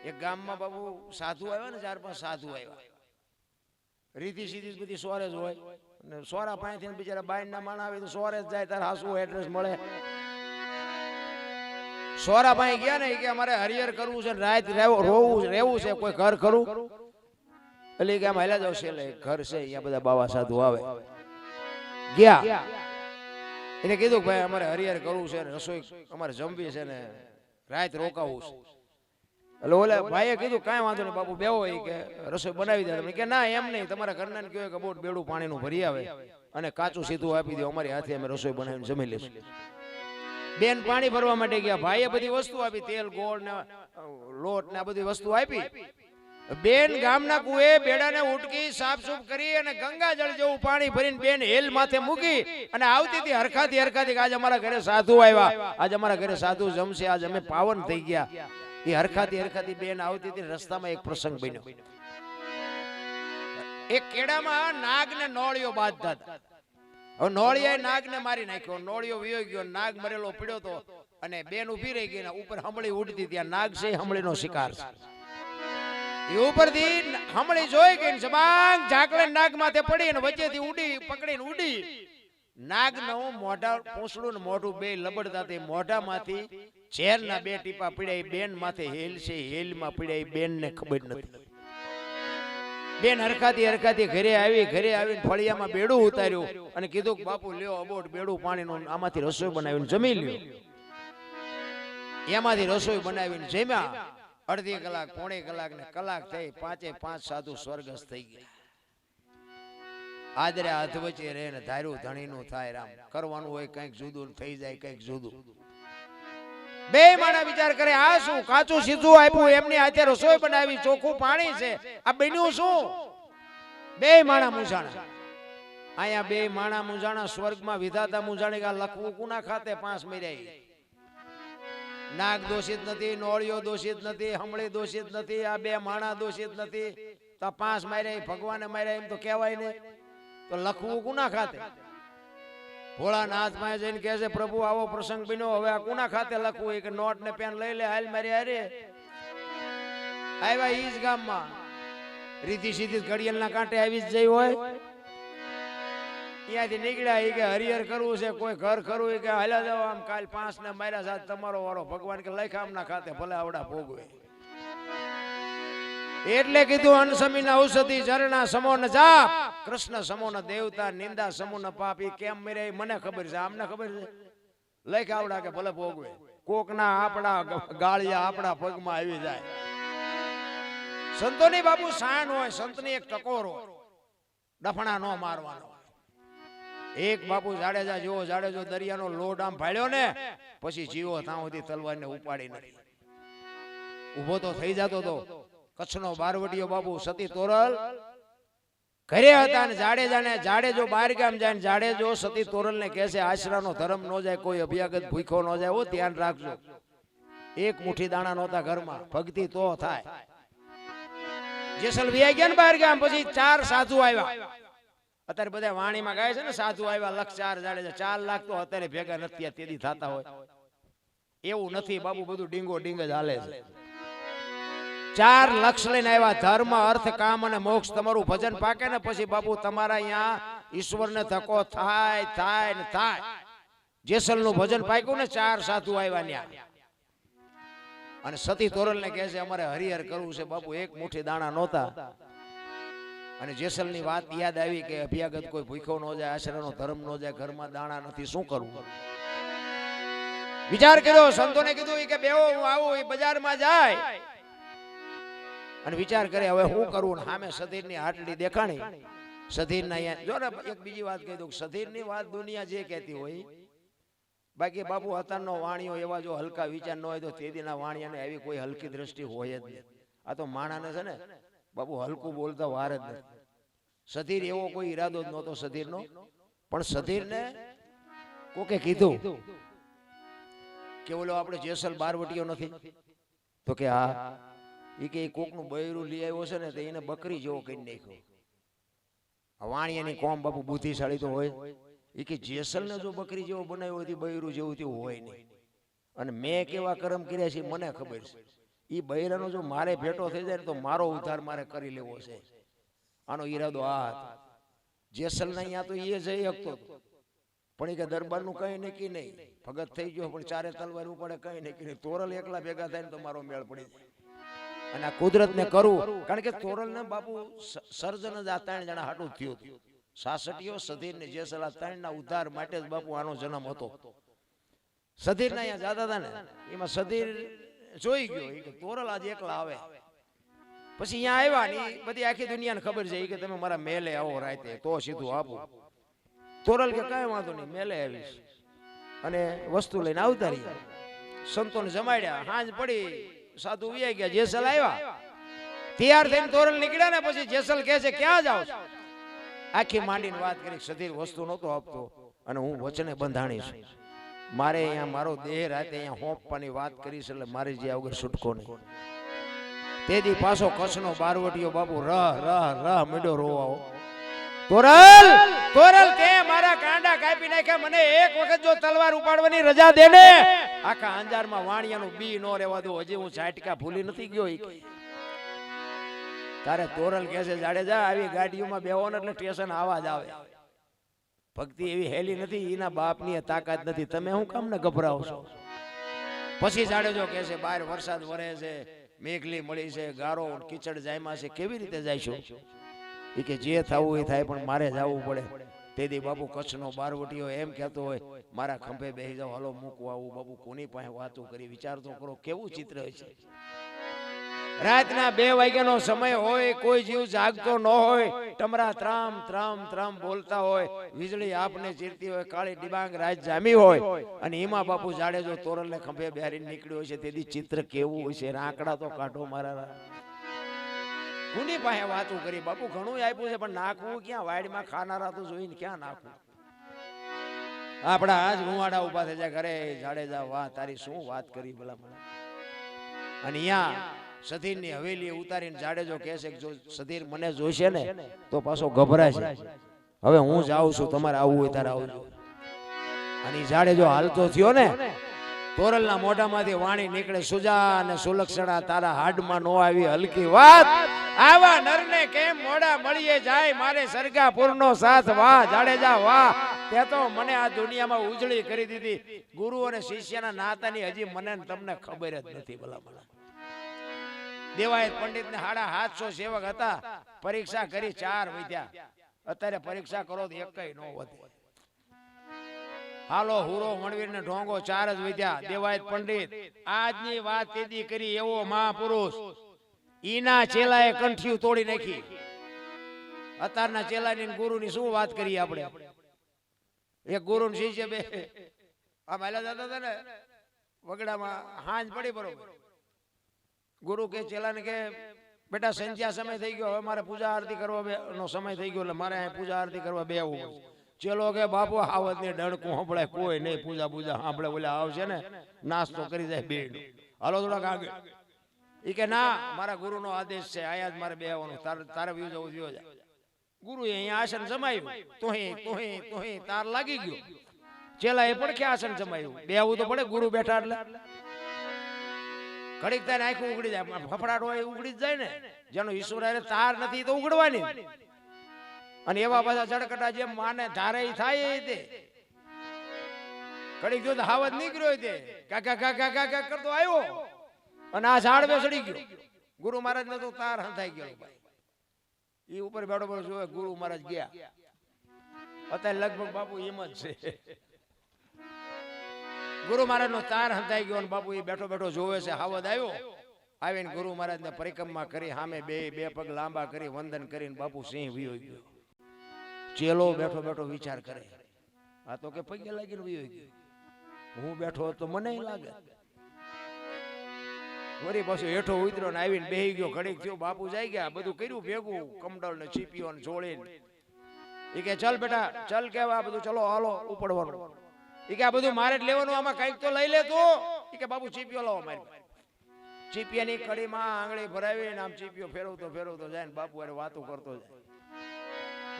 એક ગામમાં બાબુ સાધુ આવ્યા ને 4-5 સાધુ આવ્યા. રીતિ સીધી બધી સોરે જ હોય ને સોરા પાસેથી બિચારા બાઈના માણા આવે તો સોરે જ જાય. તાર હાસુ એડ્રેસ મળે. સોરા પાસે ગયા ને કે અમારે હરિહર કરવું છે, રાત રહેવું છે, કોઈ ઘર ખરું? એટલે કે આમ હાલ્યા જાવ છે, એટલે ઘર છે અહીંયા બધા બાવા સાધુ આવે. ગયા એને કીધું કે ભાઈ અમારે હરિહર કરવું છે, રસોઈ અમારે જમવી છે ને રાત રોકાવું છે. એટલે ઓલા ભાઈએ કીધું કાંઈ વાંધો નહીં બાપુ બેહો, કે રસોઈ બનાવી દે. કે ના એમ નહીં, તમારા ઘરના ને કહો કે બોટ બેડું પાણીનું ભરી આવે અને કાચું સીધું આપી દો, અમારી હાથે અમે રસોઈ બનાવીને જમી લઈશું. બેન પાણી ભરવા માટે ગયા. ભાઈએ બધી વસ્તુ આપી, તેલ ગોળ ને લોટ ને આ બધી વસ્તુ આપી. બેન ગામના કુએ બેડાને ઉટકી સાફસૂફ કરી અને ગંગાજળ જેવું પાણી ભરીને બેન હેલ માથે મૂકી અને આવતી હતી હરખાથી આજે અમારા ઘરે સાધુ આવ્યા, આજે અમારા ઘરે સાધુ જમશે, આજે અમે પાવન થઈ ગયા. એ હરખાથી બેન આવતી હતી. રસ્તામાં એક પ્રસંગ બન્યો. એક કેડામાં નાગ ને નોળિયો બાંધતા હતા. હવે નોળિયાએ નાગને મારી નાખ્યો. નોળિયો વિયો ગયો, નાગ મરેલો પડ્યો તો અને બેન ઊભી રહી ગઈ. ઉપર હમળી ઉડતી, ત્યાં નાગ છે, હમળીનો શિકાર છે. એ ઉપરથી હમળી જોઈ ગઈ, જબાંગ ઝાકલે નાગ માથે પડી અને વચ્ચેથી ઉડી પકડીને ઉડી. નાગ નું મોઢા પૂંછડું ને મોઢું બે લબડતા તે મોઢામાંથી ઝેરના 2 ટીપા પીડ્યા. બેન માથે હેલ છે, હેલમાં પીડ્યા. બેન ને ખબર નથી. બેન હરખાથી ઘરે આવીને ફળિયામાં બેડું ઉતાર્યું અને કીધું કે બાપુ લ્યો અબોટ બેડું પાણીનું, આમાંથી રસોઈ બનાવીને જમી લ્યો. એમાંથી રસોઈ બનાવીને જમ્યા. અડધી કલાક, પોણી કલાક ને કલાક થઈ. 5 સાધુ સ્વર્ગસ્થ થઈ ગયા. આદરે હાથ વચ્ચે રહે ને ધાર્યું ધણીનું થાય. રામ કરવાનું હોય કંઈક જુદું, થઈ જાય કંઈક જુદું. બે માણા વિચાર કરે, આ શું કાચું સીધું આપ્યું, એમની હાથે રસોઈ બનાવી, ચોખ્ખું પાણી છે, આ બન્યું શું? બે માણા મૂંઝાણા. અહીંયા બે માણા મૂંઝાણા. સ્વર્ગમાં વિધાતા મૂંઝાણી કે લખવું કુના ખાતે 5 મર્યા. નાગ દોષિત નથી, નોળિયો દોષિત નથી, હમળી દોષિત નથી, આ બે માણા દોષિત નથી, તો 5 માર્યા ભગવાને માર્યા એમ તો કહેવાય નહીં. તો લખવું કુના ખાતે? ભોળાનાથ માં જઈને કહે છે પ્રભુ આવો પ્રસંગ બન્યો, હવે આ કુના ખાતે લખવું? કે નોટ ને પેન લઈ લે, હાલ મારી હારે. આવ્યા ઈ જ ગામમાં. રીતિ સીધી ઘડિયાળના કાંઠે આવી જ જઈ હોય. ત્યાંથી નીકળ્યા. કે હરિહર કરવું છે, કોઈ ઘર ખરું? કે હાલ્યા જાવ, આમ કાલ 5 ને માર્યા સાથ તમારો વારો. ભગવાન કે લખ આમના ખાતે, ભલે આવડા ભોગવે. એટલે કીધું અનસમીના ઔષધિ ઝરણા સમો ન જાપ, કૃષ્ણ સમો ન દેવતા, નિંદા સમો ન પાપ. ઈ કેમ મરે મને ખબર છે, આમને ખબર છે. લખ આવડા કે ભલે ભોગવે. કોકના આપડા ગાળિયા આપડા પગમાં આવી જાય. સંતોની બાપુ શાન હોય, સંતની એક ટકોર હોય, ડફણા નો મારવાનો. એક બાપુ જાડેજા જેવો, જાડેજો દરિયાનો લોટ આમ ફાડ્યો ને પછી જીવો ત્યાં સુધી તલવારને ઉપાડી નથી. ઉભો તો થઈ જતો તો. કચ્છનો બારવટીયો બાપુ સતી તોરલ ઘરે હતા ને જાડેજો બહાર ગામ જાય ને જાડેજો સતી તોરલ ને કહે છે આશરાનો ધર્મ નો જાય, કોઈ અભ્યાગત ભૂખ્યો ન જાય, ઓ ધ્યાન રાખજો. એક મુઠ્ઠી દાણા નહોતા ઘરમાં, ભક્તિ તો થાય. જેસલ વિયા ગયા ને બહાર ગામ, પછી 4 સાધુ આવ્યા. અત્યારે બધા વાણીમાં ગાય છે ને સાધુ આવ્યા 1,04,000 જાડેજા. 4 લાખ તો અત્યારે ભેગા નથી તેથી થતા હોય એવું નથી બાબુ. બધું ડીંગો ડીંગ જ હાલે છે. 4 લક્ષ લઈને આવ્યા. ધર્મ, અર્થ, કામ અને મોક્ષ. તમારું ભજન પાકે ને પછી બાપુ તમારા અહીંયા ઈશ્વરને ધક્કો થાય ને થાય. જેસલ નું ભજન પાક્યું ને 4 સાધુ આવ્યા ત્યાં. અને સતી તોરલ ને કહે છે અમારે હરિહર કરવું છે બાપુ. એક મુઠ્ઠી દાણા નહોતા. અને જેસલ ની વાત યાદ આવી કે અભ્યાગત કોઈ ભૂખ્યો ન જાય, આશરાનો ધર્મ ન જાય, ઘરમાં દાણા નથી, શું કરવું? વિચાર કર્યો. સંતોને કીધું કે બેહો હું આવું. એ બજારમાં જાય અને વિચાર કરે હવે શું કરવું. સામે સધીરની હાટડી દેખાણી. સધીરના જો ને એક બીજી વાત કહી દઉં, સધીરની વાત દુનિયા જે કહેતી હોય, બાકી બાપુ અત્યારનો વાણીઓ એવા જો હલકા વિચાર ન હોય તો તેદીના વાણિયાને આવી કોઈ હલકી દ્રષ્ટિ હોય જ નહીં. આ તો માણાને છે ને બાપુ હલકું બોલતા વાર જ નથી. સધીર એવો કોઈ ઈરાદો જ નહોતો સધીરનો, પણ સધીરને કોકે કીધું કે ઓલો આપણે જેસલ બારવટીયો નથી તો કે હા. એ કે કોકનું બૈરું લઈ આવ્યો છે ને તો એને બકરી જેવો કરી નાખ્યો. વાણિયાની કોમ બાપુ બુદ્ધિશાળી તો હોય. એ કે જેસલ ને જો બકરી જેવો બનાવ્યો હતી, બૈરું જેવું તેવું હોય નહીં. અને મેં કેવા કર્મ કર્યા છે મને ખબર છે. ઈ બૈરાનો જો મારે ભેટો થઈ જાય ને તો મારો ઉદ્ધાર મારે કરી લેવો છે. આનો ઈરાદો આ હતો. જેસલના અહીંયા તો એ જઈ શકતો હતો, પણ એ કે દરબારનું કઈ નક્કી નહીં, ભગત થઈ ગયો પણ ચારે તલવાર ઉપાડે કઈ નક્કી નહીં. તોરલ એકલા ભેગા થાય ને તો મારો મેળ પડી જાય. અને આ કુદરતને કરવું, કારણ કે તોરલને બાપુ સર્જન જ આ 3 જણા હાટું થયું હતું. સાસટીયો, સધીર ને જેસલ, આ 3ના ઉદ્ધાર માટે જ બાપુ આનો જન્મ હતો. સધીર ના અહીંયા જાતા હતા ને, એમાં સધીર જોઈ ગયો કે તોરલ આજે એકલા આવે. પછી અહીંયા આવ્યા ને બધી આખી દુનિયાને ખબર છે કે તમે મારા મેલે આવો રાતે તો સીધું આપું. તોરલ કે કઈ વાંધો નહીં, મેલે આવીશ. અને વસ્તુ લઈને આવતા રહ્યા. સંતોને જમાડ્યા. હાંજ પડી, સાધુ વ્યાઈ ગયા. જેસલ આવ્યા, તૈયાર થઈને તોરલ નીકળ્યા ને પછી જેસલ કહે છે ક્યાં જાવ છો? આખી માંડીને વાત કરી. સધીર વસ્તુ નહોતો આપતો અને હું વચને બંધાણીશ. મારે અહીંયા મારો દેહ રાતે અહીંયા હોંપવાની વાત કરીશ, એટલે મારે જે વગર છૂટકો નહીં. તેથી પાછો કચ્છનો બારવટીયો બાપુ રહ મીડો રોવાઓ. તોરલ તોરલ તે મારા કાંડા કાપી નાખ્યા, મને એક વખત જો તલવાર ઉપાડવાની રજા દે ને, આખા અંજારમાં વાણિયાનું બી નો રહેવા દો. હજી હું ઝાટકા ભૂલી નથી ગયો. તારે તોરલ કહે છે જાડેજા આવી ગાડીઓમાં બેહો ને એટલે સ્ટેશન આવાજ આવે. ભક્તિ એવી હેલી નથી, એના બાપની તાકાત નથી, તમે શું કામ ને ગભરાવો છો? પછી જાડેજો કહે છે બહાર વરસાદ વરે છે, મેઘલી મળી છે, ગારો કીચડ જાયમાં છે, કેવી રીતે જઈશું? એ કે જે થવું એ થાય પણ મારે જવું પડે. તેથી બાપુ કચ્છનો બારવટીયો એમ કહેતો હોય મારા ખંભે બેસી જાવ, હાલો મૂકવા આવું. બાપુ કોની પાસે વાતો કરી, વિચાર તો કરો કેવું ચિત્ર છે. રાતના 2 વાગ્યાનો સમય હોય, કોઈ જીવ જાગતો ન હોય, ટમરા ત્રામ ત્રામ ત્રામ બોલતા હોય, વીજળી આપને ચીરતી હોય, કાળી ડિબાંગ રાત જામી હોય, અને એમાં બાપુ જાડેજો તોરલને ખંભે બેહારીને નીકળ્યો હોય છે. તેથી ચિત્ર કેવું હોય છે. રાંકડા તો કાઢો મારા. કોની પાસે વાતો કરી? બાપુ ઘણું આપ્યું છે પણ નાખવું ક્યાં? વાડીમાં ખાનારા તો જોઈને ક્યાં નાખવું? આપડા આજ રૂવાડા ઉભા થઈ જાય ઘરે. જાડેજા વાહ તારી શું વાત કરી ભલા મને. અને અહીંયા સધીર ની હવેલી ઉતારીને જાડેજો કહે છે કે જો સધીર મને જોઈશે ને તો પાછો ગભરાય છે. હવે હું જાઉં છું, તમારે આવવું હોય ત્યારે આવજો. અને જાડેજો હાલતો થયો ને, તોરલના મોઢામાંથી વાણી નીકળે, સુજા અને સુલક્ષણા તારા હાડમાં નો આવી હલકી વાત. આવા નરને કેમ મોડા મળીએ જાય, મારે સરગાપુરનો સાથ વાહ જાડેજા વાહ. તે તો મને આ દુનિયામાં ઉજળી કરી દીધી. ગુરુ અને શિષ્યના નાતાની હજી મને તમને ખબર જ નથી ભલા ભલા. દેવાયત પંડિત ને 750 સેવક હતા, પરીક્ષા કરી 4 વધ્યા. અત્યારે પરીક્ષા કરો તો એકય નો વધે. હાલો હુરો મણવીર ને ઢોંગો 4 જ વધ્યા. દેવાયત પંડિત આજની વાત તેદી કરી એવો મહાપુરુષ, ઈના ચેલાએ કંઠિયું તોડી નાખી. અત્યારના ચેલાની ગુરુની શું વાત કરીએ આપણે? એક ગુરુ ને શિષ્ય બે આ માલા જતા હતા ને વગડામાં, હાંજ પડી બરોબર. ગુરુ કે ચેલાને કે બેટા સંધ્યા સમય થઈ ગયો, હવે મારે પૂજા આરતી કરવા નો સમય થઈ ગયો, એટલે મારે અહીં પૂજા આરતી કરવા બેહવું. ચેલો કે બાપુ આવત ને ડણકું સાંભળે કોઈ નહીં, પૂજા પૂજા સાંભળે ઓલા આવશે ને નાસ્તો કરી જાય બે. હાલો થોડાક આગળ. એ કે ના મારા ગુરુનો આદેશ છે, આયા જ મારે બેહવાનું, તારે વ્યુ જવું થયો જાય. ગુરુએ અહીંયા આસન જમાયું, તોહી તાર લાગી ગયો. ચેલા એ પણ કે આસન જમાયું, બેહવું તો પડે, ગુરુ બેઠા એટલે. ઘડીક તારે આંખું ઉગડી જાય, ફફડાટ હોય ઉગડી જ જાય ને. જેનો ઈશ્વર તાર નથી તો ઉગડવાની. અને એવા બધા ચડકટા જેમ માને ધારે થાય તે ઘડીક જો હાવત નીકળ્યો તે કાકા કાકા કાકા કરતો આવ્યો અને આ ઝાડ ચડી ગયો. ગુરુ મહારાજ ને તો તાર હંધાઈ ગયો ભાઈ. એ ઉપર બેઠો બેઠો જોવે ગુરુ મહારાજ ગયા. અત્યારે લગભગ બાપુ એમ જ છે. ગુરુ મહારાજ નો તાર હંધાઈ ગયો અને બાપુ એ બેઠો બેઠો જોવે છે. હાવદ આવ્યો, આવીને ગુરુ મહારાજ ને પરિક્રમા કરી, સામે બે પગ લાંબા કરી વંદન કરીને બાપુ સિંહ વિયો ગયો. ચેલો બેઠો બેઠો વિચાર કરે, આ તો કે પગે લાગીને વિયો ગયો, હું બેઠો તો મને લાગે. વળી પાછો હેઠો ઉતર્યો ને આવીને બેહી ગયો. ઘડીક થયો, બાપુ જાય ગયા, બધું કર્યું ભેગું, કમડળ ને ચીપીઓ ને જોડીને. એ કે ચલ બેટા ચલ, કેવા બધું ચલો હાલો ઉપડવાનું. એ કે આ બધું મારે જ લેવાનું, આમાં કઈક તો લઈ લે તું. એ કે બાપુ ચીપીઓ લાવો મારી. ચીપિયાની કડીમાં આંગળી ભરાવીને આમ ચીપીઓ ફેરવતો જાય ને બાપુ અરે વાતો કરતો જાય.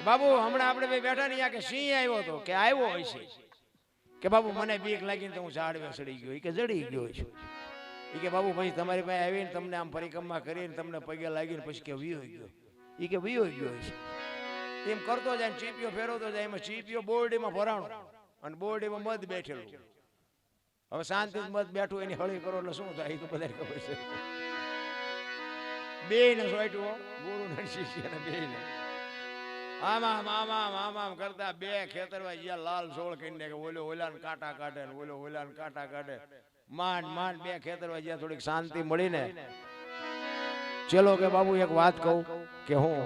બાબુ હમણાં આપણે બે બેઠા ને કે સિંહ આવ્યો હતો, કે આવ્યો હોય છે. કે બાબુ મને બીક લાગીને તો હું ઝાડવે ચડી ગયો. કે જડી ગયો છું. એ કે બાપુ પછી તમારી પાસે આવીને તમને આમ પરિક્રમા કરીને તમને પગે લાગીને પછી કે વિયો ગયો. એ કે વિયો ગયો છે એમ કરતો જાય ને ચીપિયો ફેરવતો જાય. એમાં ચીપિયો બોરડીમાં ભરાણો અને બોરડીમાં મધ બેઠેલું. હવે શાંતિ મધ બેઠું એની હળી કરો એટલે શું થાય એ તો બધાને ખબર છે. બે ને સોટ્યું ગુરુ ને શિષ્ય ને બે ને આમ આમ આમ કરતા બે ખેતરમાં જ્યાં લાલ સોળ કરીને કે ઓલો ઓલાને કાંટા કાઢે ને ઓલો ઓલાને કાંટા કાઢે. માંડ બે ખેતરમાં જ્યાં થોડીક શાંતિ મળી ને ચલો કે બાબુ એક વાત કહું કે હું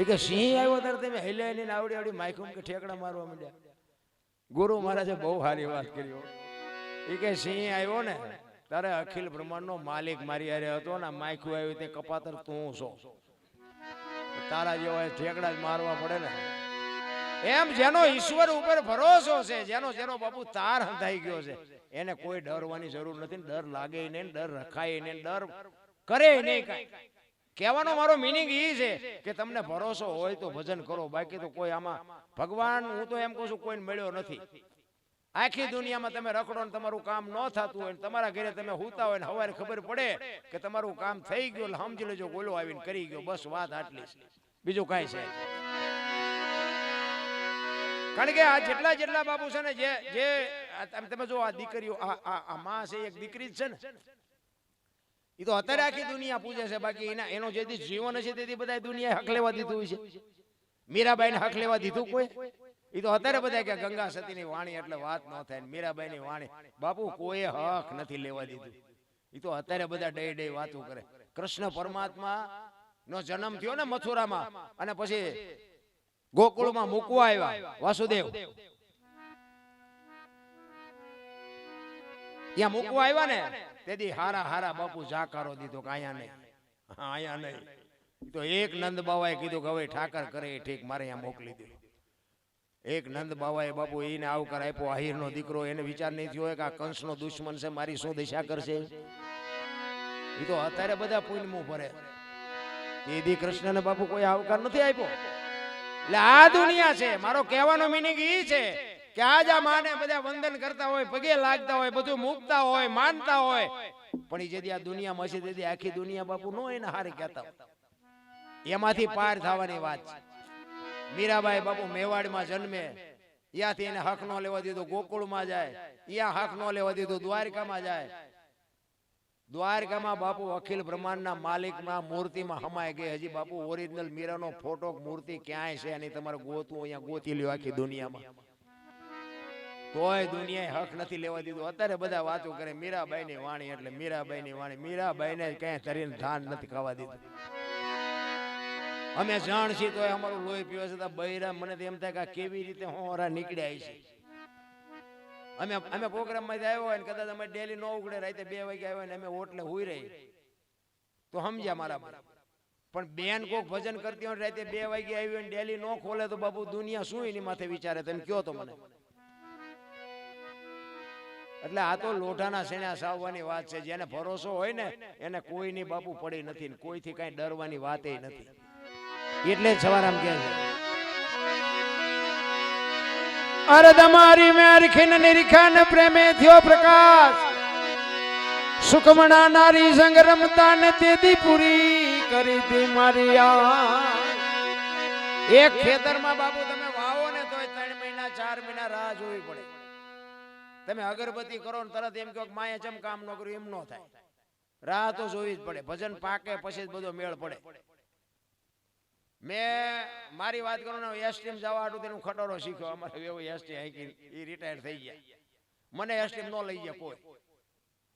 એ કે સિંહ આવ્યો ત્યારે તમે હેલ્યા ને આવડી આવડી માઇકુમ કે ઠેકડા મારવા માંડ્યા. ગુરુ મહારાજે બહુ સારી વાત કરી. એ કે સિંહ આવ્યો ને તારે અખિલ બ્રહ્માંડનો માલિક મારી હારે હતો ને માઇકું આવ્યું તે કપાતર તું છો. તારા જેવા ઠેકડા જ મારવા પડે ને. એમ જેનો ઈશ્વર ઉપર ભરોસો છે, જેનો જેનો બાપુ તાર હંધાઈ ગયો છે, એને કોઈ ડરવાની જરૂર નથી. ડર લાગે નહીં, ડર રખાય નહીં, ડર કરે નહીં. કાંઈ કહેવાનો મારો મિનિંગ એ છે કે તમને ભરોસો હોય તો ભજન કરો, બાકી તો કોઈ આમાં ભગવાન હું તો એમ કહું છું કોઈને મળ્યો નથી. આખી દુનિયામાં તમે રખડો ને તમારું કામ ન થતું હોય, તમારા ઘરે તમે હુતા હોય ને હવારે ખબર પડે કે તમારું કામ થઈ ગયું એટલે સમજી લેજો ગોલો આવીને કરી ગયો. બસ વાત આટલી છે, બીજું કાંઈ છે. કારણ કે આ જેટલા જેટલા બાપુ છે ને જે તમે જો આ દીકરીઓ આ માં છે એક દીકરી જ છે ને, એ તો અત્યારે આખી દુનિયા પૂજે છે. બાકી એનો જે જીવન હશે તેથી બધા દુનિયાએ હક લેવા દીધું છે. મીરાબાઈ ને હક લેવા દીધું કોઈ? એ તો અત્યારે બધા કે ગંગા સતીની વાણી એટલે વાત ન થાય. મીરાબાઈ ની વાણી બાપુ કોઈ હક નથી લેવા દીધું. એ તો અત્યારે બધા ડે ડે વાતો કરે. કૃષ્ણ પરમાત્મા નો જન્મ થયો ને મથુરામાં, અને પછી ગોકુળમાં મૂકવા આવ્યા વાસુદેવ. ત્યાં મૂકવા આવ્યા ને તેથી હારા હારા બાપુ જાકારો દીધો કે અહીંયા નહીં, અહીંયા નહીં. તો એક નંદ બાવાએ કીધું કે હવે ઠાકર કરે એ ઠીક, મારે અહીંયા મોકલી દો. એક નંદ બાવાએ બાપુ એને આવકાર આપ્યો. આહિરનો દીકરો, એને વિચાર નહીં થયો કે આ કંસનો દુશ્મન છે, મારી શું દિશા કરશે. એ તો અત્યારે બધા પુણ્યમું ભરે. એ કૃષ્ણને બાપુ કોઈ આવકાર નથી આપ્યો. એટલે આ દુનિયા છે. મારો કહેવાનો મિનિંગ એ છે કે આજ આ માને બધા વંદન કરતા હોય, પગે લાગતા હોય, બધું મૂકતા હોય, માનતા હોય, પણ એ જેથી આ દુનિયામાં છે તેથી આખી દુનિયા બાપુ નો એને હારી કહેતા હોય. એમાંથી પાર થવાની વાત છે. મીરાબાઈ બાપુ મેવાડમાં જન્મે, ત્યાંથી એને હક નો લેવા દીધો. ગોકુળમાં જાય, ત્યાં હક નો લેવા દીધો. દ્વારકામાં જાય, દ્વારકામાં બાપુ અખિલ બ્રહ્માંડના માલિકના મૂર્તિમાં હમાય ગઈ. હજી બાપુ ઓરિજિનલ મીરાનો ફોટો મૂર્તિ ક્યાંય છે અને તમારે ગોતું અહીંયા ગોતી લ્યો આખી દુનિયામાં. તોય દુનિયાએ હક નથી લેવા દીધું. અત્યારે બધા વાતો કરે મીરાબાઈની વાણી એટલે મીરાબાઈની વાણી. મીરાબાઈને ક્યાંય તરીને ધાન નથી ખાવા દીધું. અમે જાણ છીએ તો અમારું લોહી પીવે છે. બૈરા મને એમ થાય કે કેવી રીતે હોરા નીકળ્યા છે. અમે પ્રોગ્રામમાં આવ્યો હોય ને કદાચ અમે ડેલી ન ઉગડે, રાતે 2 વાગે આવ્યો ને અમે ઓટલે હુઈ રહી તો સમજ્યા મારા. પણ બેન કોક ભજન કરતી હોય રાતે 2 વાગે આવી ને ડેલી ન ખોલે તો બાપુ દુનિયા શું એની માથે વિચારે, તમે કયો તો મને. એટલે આ તો લોઢાના શેણા સાવવાની વાત છે. જેને ભરોસો હોય ને એને કોઈની બાપુ પડી નથી, કોઈથી કઈ ડરવાની વાત નથી. એટલે જ સવારામ કહે છે, અરે તમારી મેર ખીન નિરીખન પ્રેમે થયો પ્રકાશ, સુખમણા નારી સંગ રમતા ને તેદી પૂરી કરી દી મારી આ. એક ખેતરમાં બાપુ તમે વાવો ને તોય 3 મહિના 4 મહિના રાહ જોવી પડે. તમે અગરબત્તી કરો ને તરત એમ કહો કે માએ ચમ કામ ન કર્યું, એમ ન થાય. રાહ તો જોવી જ પડે. ભજન પાકે પછી જ બધો મેળ પડે. મેં મારી વાત કરું ને, એસટીમ જવા હાટું તેનું ખટોરો શીખ્યો. અમારે એવું એસટી હાઈકી એ રિટાયર થઈ ગયા. મને એસટીમ ન લઈ ગયા કોઈ.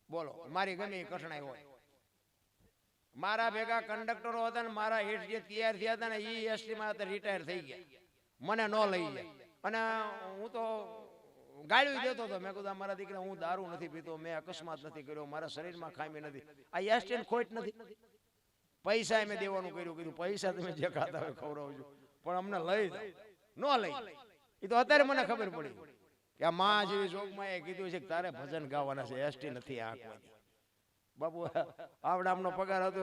બોલો, મારી ગમે એ કઠણાઈ હોય. મારા ભેગા કંડક્ટરો હતા ને મારા હેઠ જે તૈયાર થયા હતા ને એ એસટીમાં રિટાયર થઈ ગયા. મને ન લઈ ગયા. અને હું તો ગાળ્યું દેતો હતો. મેં કીધું મારા દીકરા હું દારૂ નથી પીતો, મેં અકસ્માત નથી કર્યો, મારા શરીરમાં ખામી નથી. આ એસટી ખોટ નથી. પૈસા મેં દેવાનું કર્યું, કીધું પૈસા તમે જે ખાતા હોય ખવડાવજો, પણ અમને લઈ જાઓ. ન લઈ. એ તો અત્યારે મને ખબર પડી કે આ માં જેવી જોગમાં એ કીધું છે કે તારે ભજન ગાવાના છે, એસટી નથી આંકવાની. બાપુ આવડામનો પગાર હતો,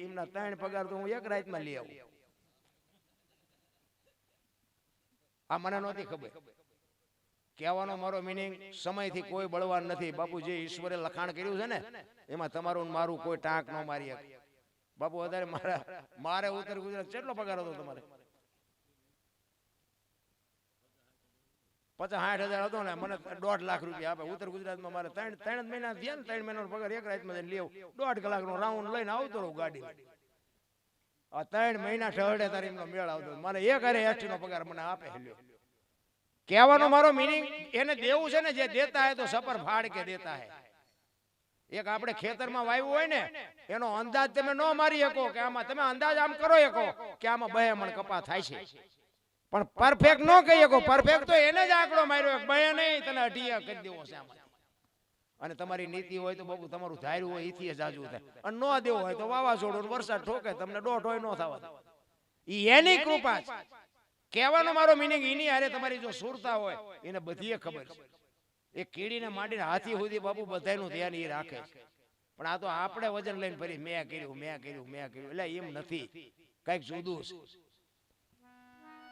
એમના 3 પગાર તો હું એક રાતમાં લઈ આવું. આ મને નહોતી ખબર. કહેવાનો મારો મિનિંગ સમયથી કોઈ બળવાન નથી. બાપુ જે ઈશ્વરે લખાણ કર્યું છે ને એમાં તમારું ને મારું કોઈ ટાંક ન મારી શકે. બાપુ વધારે મારે ઉત્તર ગુજરાત કેટલો પગાર હતો તમારે? 50-60 હજાર હતો ને. મને 1.5 લાખ રૂપિયા આપે. ઉત્તર ગુજરાતમાં મારે 3 મહિના થયા ને. 3 મહિનાનો પગાર એક રાતમાં લેવું. 1.5 કલાકનો રાઉન્ડ લઈને આવતો રહું ગાડી. આ 3 મહિના 6 તારીખનો મેળ આવતો. મને 1 નો પગાર મને આપે. કહેવાનો મારો મિનિંગ એને દેવું છે ને, જે દેતા હે તો સપર ફાડ કે દેતા હે. એક આપણે ખેતરમાં વાવ્યું હોય ને એનો અંદાજ તમે ન મારી શકો કે આમાં તમે અંદાજ આમ કરો શકો કે આમાં 2 મણ કપા થાય છે, પણ પરફેક્ટ ન કહી શકો. પરફેક્ટ તો એને જ આંકડો માર્યો 2 નહીં તને 18 કરી દેવો છે આમાં. અને તમારી નીતિ હોય તો બાબુ તમારું ધાર્યું હોય એથી જાજુ થાય. અને ન દેવો હોય તો વાવાઝોડું વરસાદ ઠોકે તમને દોઢ હોય ન થવા. ઈ એની કૃપા છે. કહેવાનો મારો મિનિંગ એની હારે તમારી જો સુરતા હોય એને બધીએ ખબર છે. એ કીડીને માંડીને હાથી સુધી બાપુ બધાનું ધ્યાન એ રાખે છે. પણ આ તો આપણે વજન લઈને ફરી મેં કર્યું. એટલે એમ નથી, કઈક જુદું છે.